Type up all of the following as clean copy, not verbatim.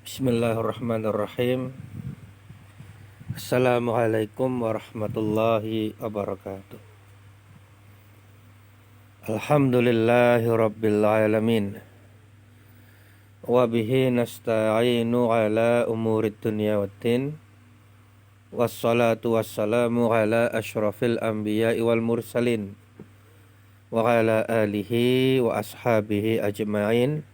Bismillahirrahmanirrahim. Assalamualaikum warahmatullahi wabarakatuh. Alhamdulillahi rabbil alamin. Wa bihi nasta'inu ala umurid dunya waddin. Wassalatu wassalamu ala ashrafil anbiya'i wal mursalin. Wa ala alihi wa ashabihi ajma'in.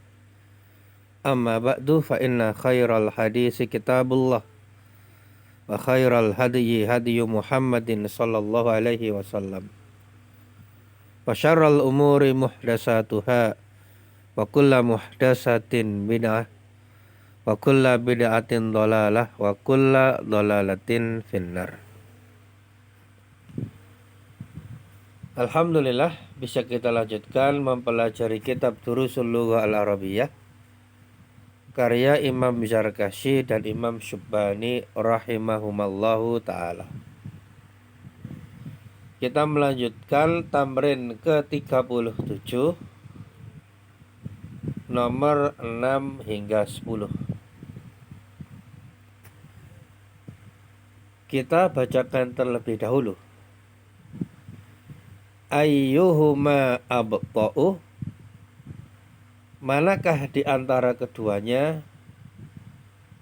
Amma ba'du fa inna khairal hadisi kitabullah wa khairal hadyi hadyu Muhammadin sallallahu alaihi wasallam wa syarral umuri muhdasatuha wa kulla muhdasatin bid'ah wa kulla bid'atin dhalalah wa kulla dhalalatin finnar. Alhamdulillah bisa kita lanjutkan mempelajari kitab Durusul Lughah Al-Arabiyyah karya Imam Zarkashi dan Imam Syubbani rahimahumallahu ta'ala. Kita melanjutkan tamrin ke-37 nomor 6 hingga 10. Kita bacakan terlebih dahulu. Ayyuhuma abta'u, manakah di antara keduanya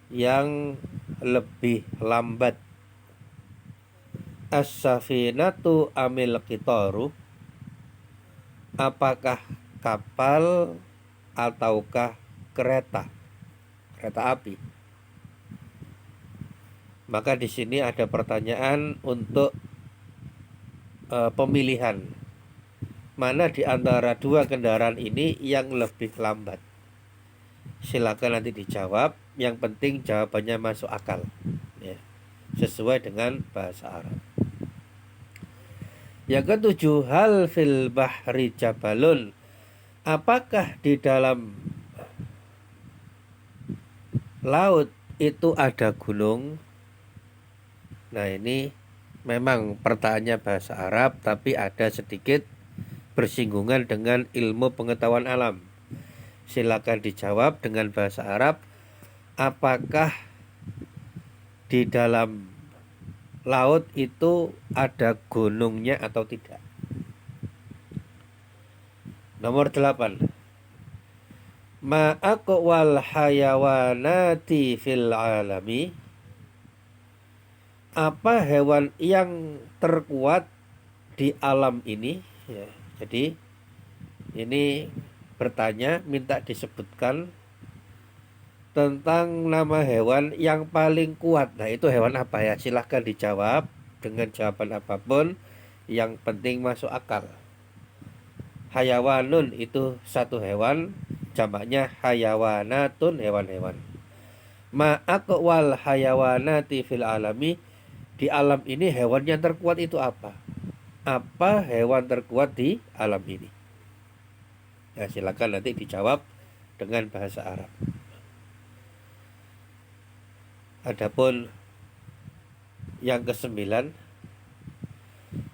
yang lebih lambat? As-safinatu amil qitaru, apakah kapal ataukah kereta api? Maka di sini ada pertanyaan untuk pemilihan. Mana di antara dua kendaraan ini yang lebih lambat? Silakan nanti dijawab. Yang penting jawabannya masuk akal, ya, sesuai dengan bahasa Arab. Yang ketujuh, hal fil bahri jabalun, apakah di dalam laut itu ada gunung? Nah, ini memang pertanyaannya bahasa Arab, tapi ada sedikit bersinggungan dengan ilmu pengetahuan alam. Silakan dijawab dengan bahasa Arab. Apakah di dalam laut itu ada gunungnya atau tidak? Nomor 8. Ma aqwal hayawanati fil alami, apa hewan yang terkuat di alam ini? Ya, jadi ini bertanya, minta disebutkan tentang nama hewan yang paling kuat. Nah, itu hewan apa ya? Silahkan dijawab dengan jawaban apapun, yang penting masuk akal. Hayawanun itu satu hewan, jamaknya hayawanatun, hewan-hewan. Ma aqwal hayawanati fil alami, di alam ini hewan yang terkuat itu apa? Apa hewan terkuat di alam ini? Ya, silakan nanti dijawab dengan bahasa Arab. Adapun yang ke-9,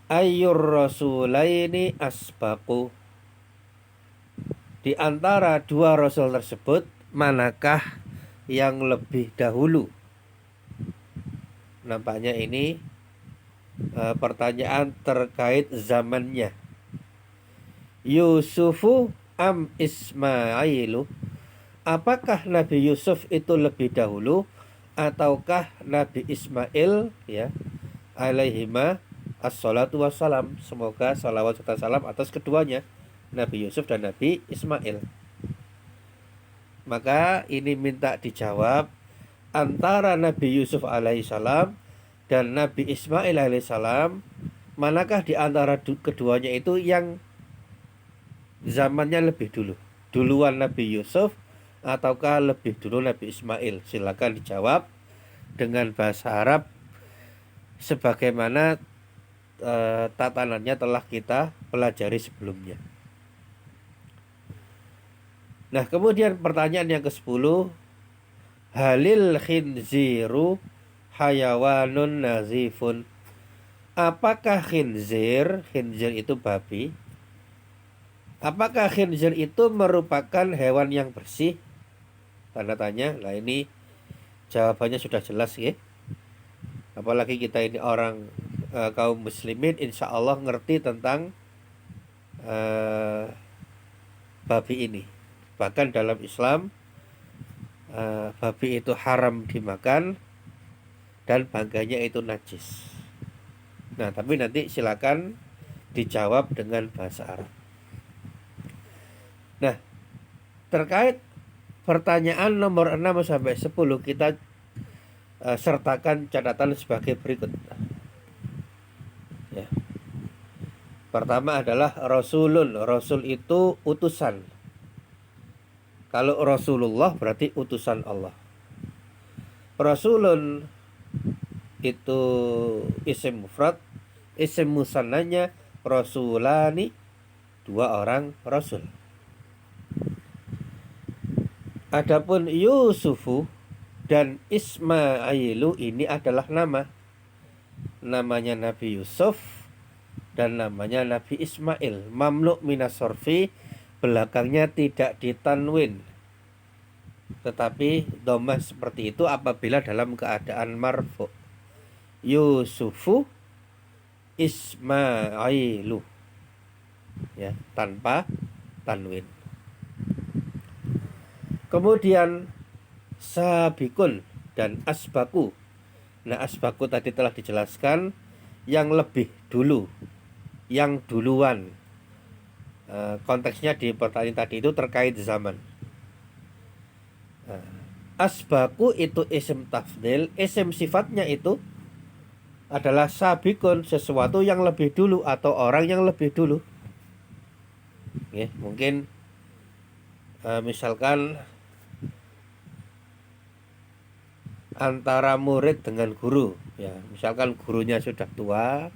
ayyur rasulaini asbaqu, di antara dua rasul tersebut manakah yang lebih dahulu? Nampaknya ini pertanyaan terkait zamannya. Yusufu am Ismailu, apakah Nabi Yusuf itu lebih dahulu ataukah Nabi Ismail, ya, alaihima assalatu wassalam, semoga salawat serta salam atas keduanya, Nabi Yusuf dan Nabi Ismail. Maka ini minta dijawab antara Nabi Yusuf alaihissalam dan Nabi Ismail alaihissalam, manakah di antara keduanya itu yang zamannya lebih dulu? Duluan Nabi Yusuf ataukah lebih dulu Nabi Ismail? Silakan dijawab dengan bahasa Arab sebagaimana tatanannya telah kita pelajari sebelumnya. Nah, kemudian pertanyaan yang ke-10, halil khinziru hayawanun nazifun, apakah khinzir itu babi, apakah khinzir itu merupakan hewan yang bersih? Tanda tanya. Nah, ini Jawabannya sudah jelas ya. Apalagi kita ini orang kaum muslimin, insya Allah ngerti tentang babi ini. Bahkan dalam Islam babi itu haram dimakan dan bangkainya itu najis. Nah, tapi nanti silakan dijawab dengan bahasa Arab. Nah, terkait pertanyaan nomor 6 sampai 10 kita sertakan catatan sebagai berikut. Ya. Pertama adalah Rasulun. Rasul itu utusan. Kalau Rasulullah berarti utusan Allah. Rasulun itu isim mufrad, isim musannanya rasulani, 2 orang rasul. Adapun Yusufu dan Ismailu ini adalah nama. Namanya Nabi Yusuf dan namanya Nabi Ismail. Mamnu' minas sorfi, belakangnya tidak ditanwin, tetapi dhammah seperti itu apabila dalam keadaan marfu. Yusufu Ismailu, ya, tanpa tanwin. Kemudian sabikun dan asbaku. Nah, asbaku tadi telah dijelaskan, yang lebih dulu, yang duluan. Konteksnya di pertanyaan tadi itu terkait zaman. Asbaku itu isim tafdil, isim sifatnya itu adalah sabikun, sesuatu yang lebih dulu atau orang yang lebih dulu. Ya, mungkin misalkan antara murid dengan guru, ya, misalkan gurunya sudah tua,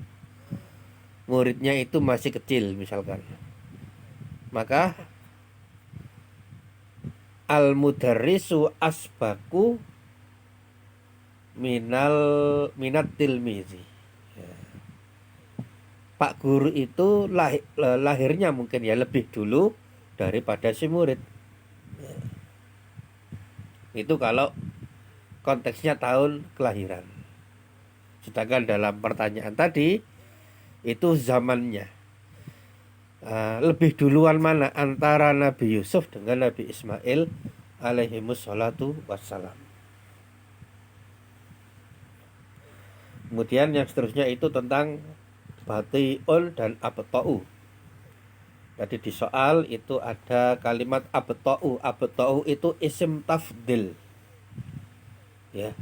muridnya itu masih kecil misalkan, maka al-mudarrisu asbaku minat tilmizi. Ya. Pak guru itu lahirnya mungkin ya lebih dulu daripada si murid. Ya. Itu kalau konteksnya tahun kelahiran. Sedangkan dalam pertanyaan tadi itu zamannya. Lebih duluan mana antara Nabi Yusuf dengan Nabi Ismail alaihimus salatu wassalam. Kemudian yang seterusnya itu tentang bati'un dan abta'u. Tadi di soal itu ada kalimat abta'u. Abta'u itu isim tafdil, ya,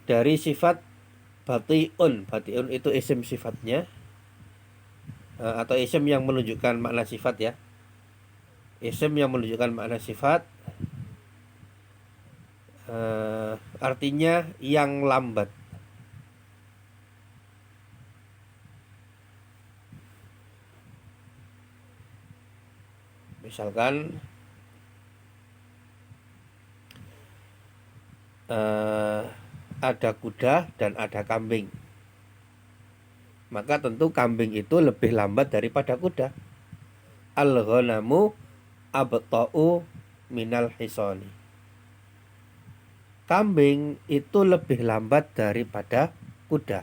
dari sifat bati'un. Bati'un itu isim sifatnya, atau isim yang menunjukkan makna sifat, ya. Isim yang menunjukkan makna sifat, artinya yang lambat. Misalkan ada kuda dan ada kambing, maka tentu kambing itu lebih lambat daripada kuda. Al-ghanamu abta'u minal hisani. Kambing itu lebih lambat daripada kuda.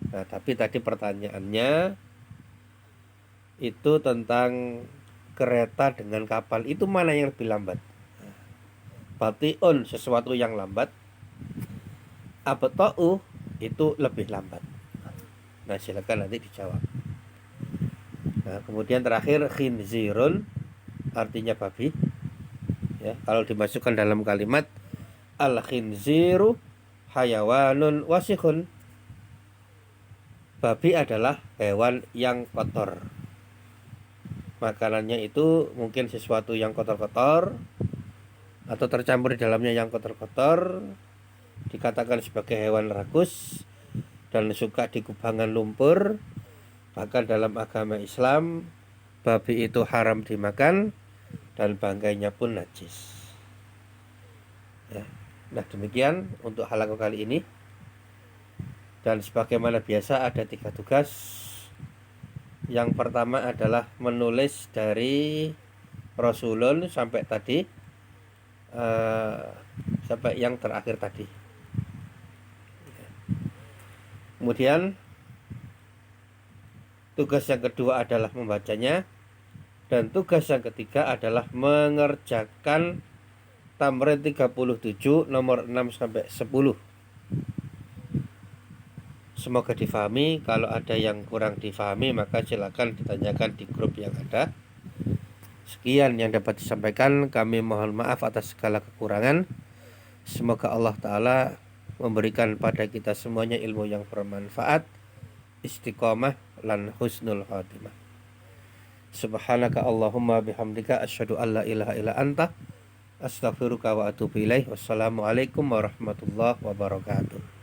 Nah, tapi tadi pertanyaannya itu tentang kereta dengan kapal, itu mana yang lebih lambat? Bati'un sesuatu yang lambat, abta'u itu lebih lambat. Nah, silakan nanti dijawab. Nah, kemudian terakhir khinzirun, artinya babi, ya, kalau dimasukkan dalam kalimat al khinziru hayawanun wasikhun. Babi adalah hewan yang kotor. Makanannya itu mungkin sesuatu yang kotor-kotor atau tercampur di dalamnya yang kotor-kotor, dikatakan sebagai hewan rakus dan suka di kubangan lumpur. Bahkan dalam agama Islam babi itu haram dimakan dan bangkainya pun najis, ya. Nah, demikian untuk halaqah kali ini. Dan sebagaimana biasa ada 3 tugas. Yang pertama adalah menulis dari Rasulun sampai tadi eh, sampai yang terakhir tadi. Kemudian tugas yang kedua adalah membacanya, dan tugas yang ketiga adalah mengerjakan Tamrin 37 nomor 6 sampai 10. Semoga difahami. Kalau ada yang kurang difahami maka silakan ditanyakan di grup yang ada. Sekian yang dapat disampaikan. Kami mohon maaf atas segala kekurangan. Semoga Allah Ta'ala memberikan pada kita semuanya ilmu yang bermanfaat, istiqomah, lan husnul khatimah. Subhanaka Allahumma bihamdika asyhadu an la ilaha illa anta astaghfiruka wa atubu ilaih. Wassalamualaikum warahmatullahi wabarakatuh.